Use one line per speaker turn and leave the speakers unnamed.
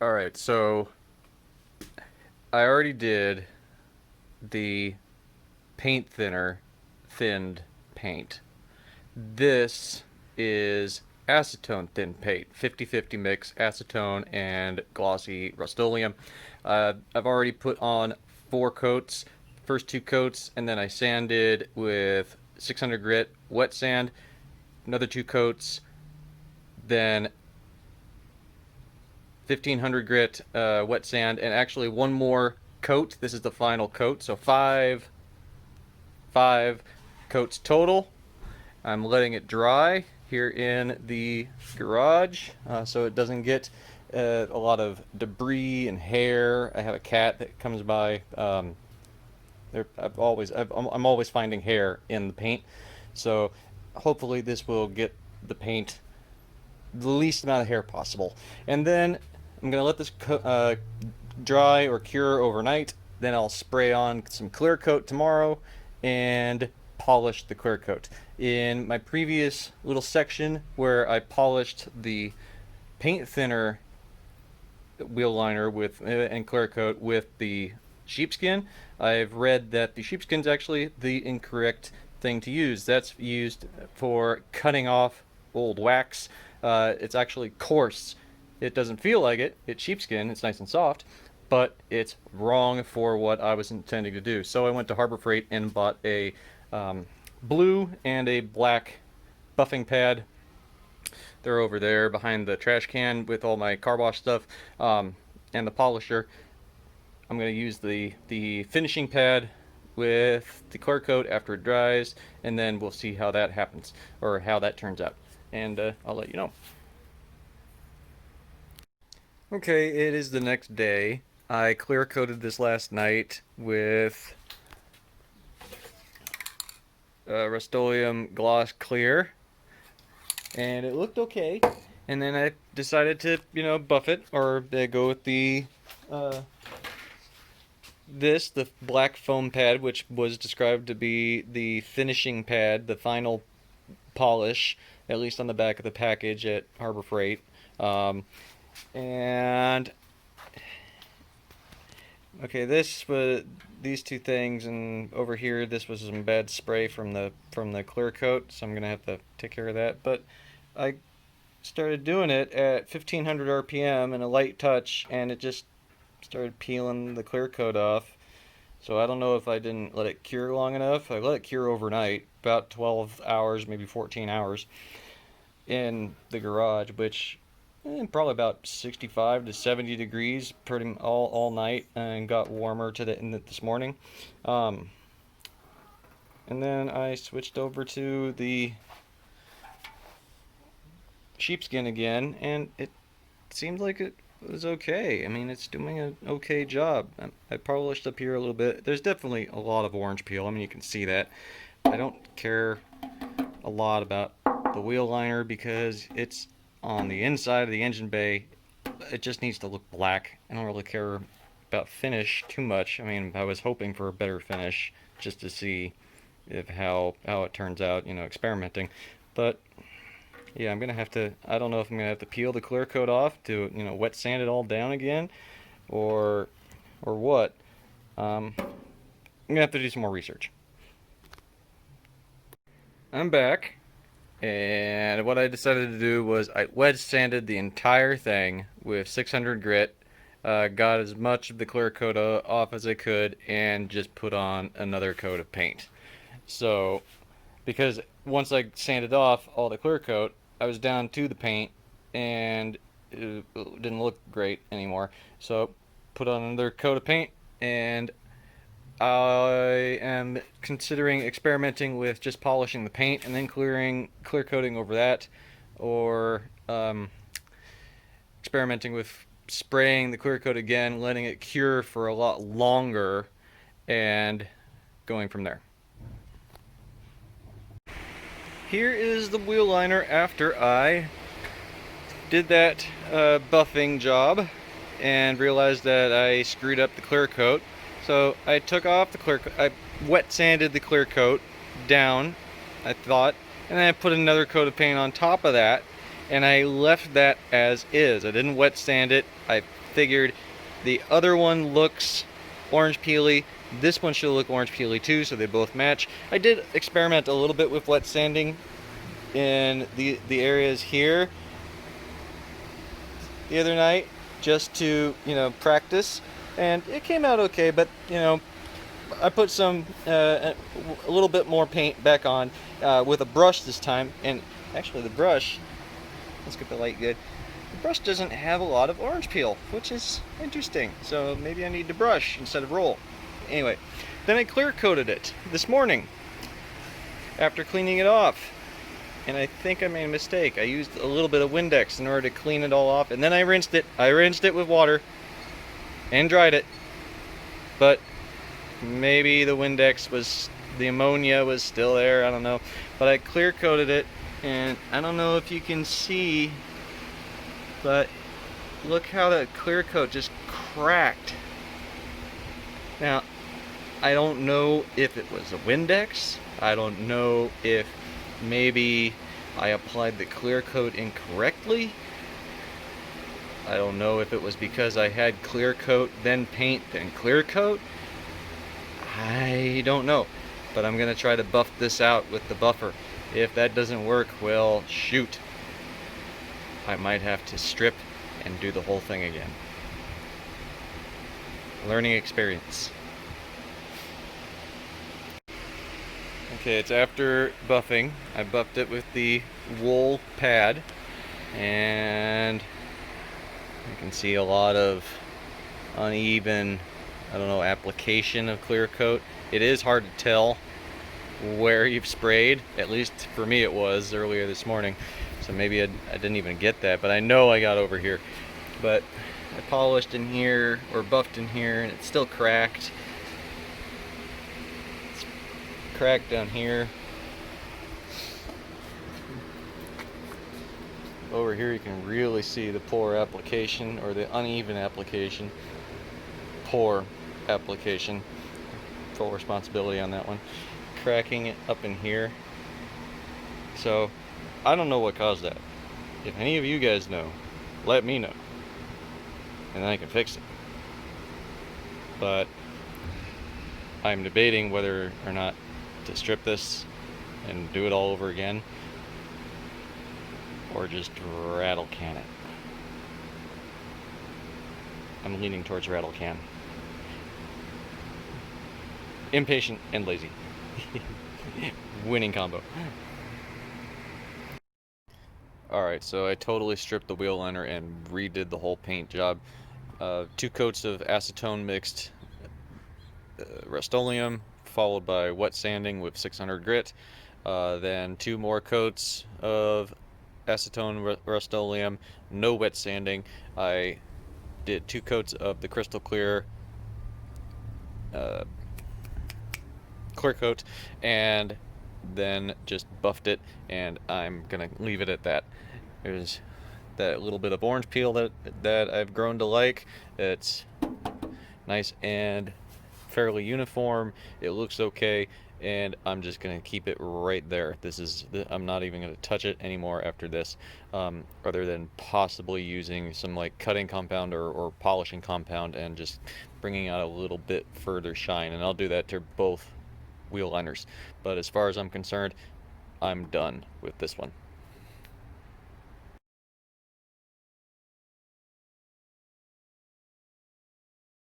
Alright, so I already did the paint thinner thinned paint. This is acetone thin paint, 50-50 mix acetone and glossy Rust-Oleum. I've already put on 4 coats, first 2 coats, and then I sanded with 600 grit wet sand, another 2 coats, then 1500 grit wet sand, and actually one more coat. This is the final coat, so five coats total. I'm letting it dry here in the garage so it doesn't get a lot of debris and hair. I have a cat that comes by. I'm always finding hair in the paint, so hopefully this will get the paint the least amount of hair possible. And then I'm gonna let this dry or cure overnight. Then I'll spray on some clear coat tomorrow and polish the clear coat. In my previous little section where I polished the paint thinner wheel liner with and clear coat with the sheepskin, I've read that the sheepskin's actually the incorrect thing to use. That's used for cutting off old wax. It's actually coarse. It doesn't feel like it. It's sheepskin. It's nice and soft, but it's wrong for what I was intending to do. So I went to Harbor Freight and bought a blue and a black buffing pad. They're over there behind the trash can with all my car wash stuff and the polisher. I'm going to use the finishing pad with the clear coat after it dries, and then we'll see how that happens or how that turns out. And I'll let you know. Okay, it is the next day. I clear coated this last night with Rust-Oleum Gloss Clear, and it looked okay. And then I decided to, buff it or go with the the black foam pad, which was described to be the finishing pad, the final polish, at least on the back of the package at Harbor Freight. And okay, this was these two things, and over here this was some bad spray from the clear coat, so I'm gonna have to take care of that. But I started doing it at 1500 RPM and a light touch, and it just started peeling the clear coat off. So I don't know if I didn't let it cure long enough. I let it cure overnight, about 12 hours, maybe 14 hours in the garage, which probably about 65 to 70 degrees pretty all night, and got warmer this morning. And then I switched over to the sheepskin again, and it seemed like it was okay. I mean, it's doing an okay job. I polished up here a little bit. There's definitely a lot of orange peel. I mean, you can see that. I don't care a lot about the wheel liner because it's on the inside of the engine bay. It just needs to look black. I don't really care about finish too much. I mean, I was hoping for a better finish just to see how it turns out, experimenting. But yeah, I'm gonna have to. I don't know if I'm gonna have to peel the clear coat off to, wet sand it all down again, or what. I'm gonna have to do some more research. I'm back, and what I decided to do was I wet sanded the entire thing with 600 grit. Got as much of the clear coat off as I could, and just put on another coat of paint. So, because once I sanded off all the clear coat, I was down to the paint, and it didn't look great anymore. So, put on another coat of paint, and I am considering experimenting with just polishing the paint and then clear coating over that, or experimenting with spraying the clear coat again, letting it cure for a lot longer, and going from there. Here is the wheel liner after I did that buffing job and realized that I screwed up the clear coat. So I took off the clear coat, I wet sanded the clear coat down, I thought, and then I put another coat of paint on top of that, and I left that as is. I didn't wet sand it. I figured the other one looks orange peely. This one should look orange peely too, so they both match. I did experiment a little bit with wet sanding in the areas here the other night, just to, you know, practice, and it came out okay. But you know, I put some a little bit more paint back on with a brush this time, and actually the brush, let's get the light good. The brush doesn't have a lot of orange peel, which is interesting. So maybe I need to brush instead of roll. Anyway, then I clear coated it this morning after cleaning it off. And I think I made a mistake. I used a little bit of Windex in order to clean it all off, and then I rinsed it. I rinsed it with water and dried it. But maybe the Windex was, the ammonia was still there, I don't know. But I clear coated it, and I don't know if you can see, but look how that clear coat just cracked. Now, I don't know if it was a Windex. I don't know if maybe I applied the clear coat incorrectly. I don't know if it was because I had clear coat, then paint, then clear coat. I don't know. But I'm gonna try to buff this out with the buffer. If that doesn't work, well, shoot. I might have to strip and do the whole thing again. Learning experience. Okay, it's after buffing. I buffed it with the wool pad, and you can see a lot of uneven, I don't know, application of clear coat. It is hard to tell where you've sprayed. At least for me it was earlier this morning. So maybe I didn't even get that, but I know I got over here. But I polished in here, or buffed in here, and it's still cracked. It's cracked down here. Over here you can really see the pore application, or the uneven application. Pore application. Full responsibility on that one. Cracking it up in here. So I don't know what caused that. If any of you guys know, let me know, and then I can fix it. But I'm debating whether or not to strip this and do it all over again, or just rattle can it. I'm leaning towards rattle can. Impatient and lazy. Winning combo. Alright, so I totally stripped the wheel liner and redid the whole paint job. 2 coats of acetone mixed Rust-Oleum, followed by wet sanding with 600 grit. Then 2 more coats of acetone Rust-Oleum, no wet sanding. I did 2 coats of the crystal clear clear coat, and then just buffed it, and I'm gonna leave it at that. There's that little bit of orange peel that I've grown to like. It's nice and fairly uniform. It looks okay, and I'm just gonna keep it right there. I'm not even gonna touch it anymore after this, other than possibly using some like cutting compound or polishing compound and just bringing out a little bit further shine, and I'll do that to both wheel liners. But as far as I'm concerned, I'm done with this one.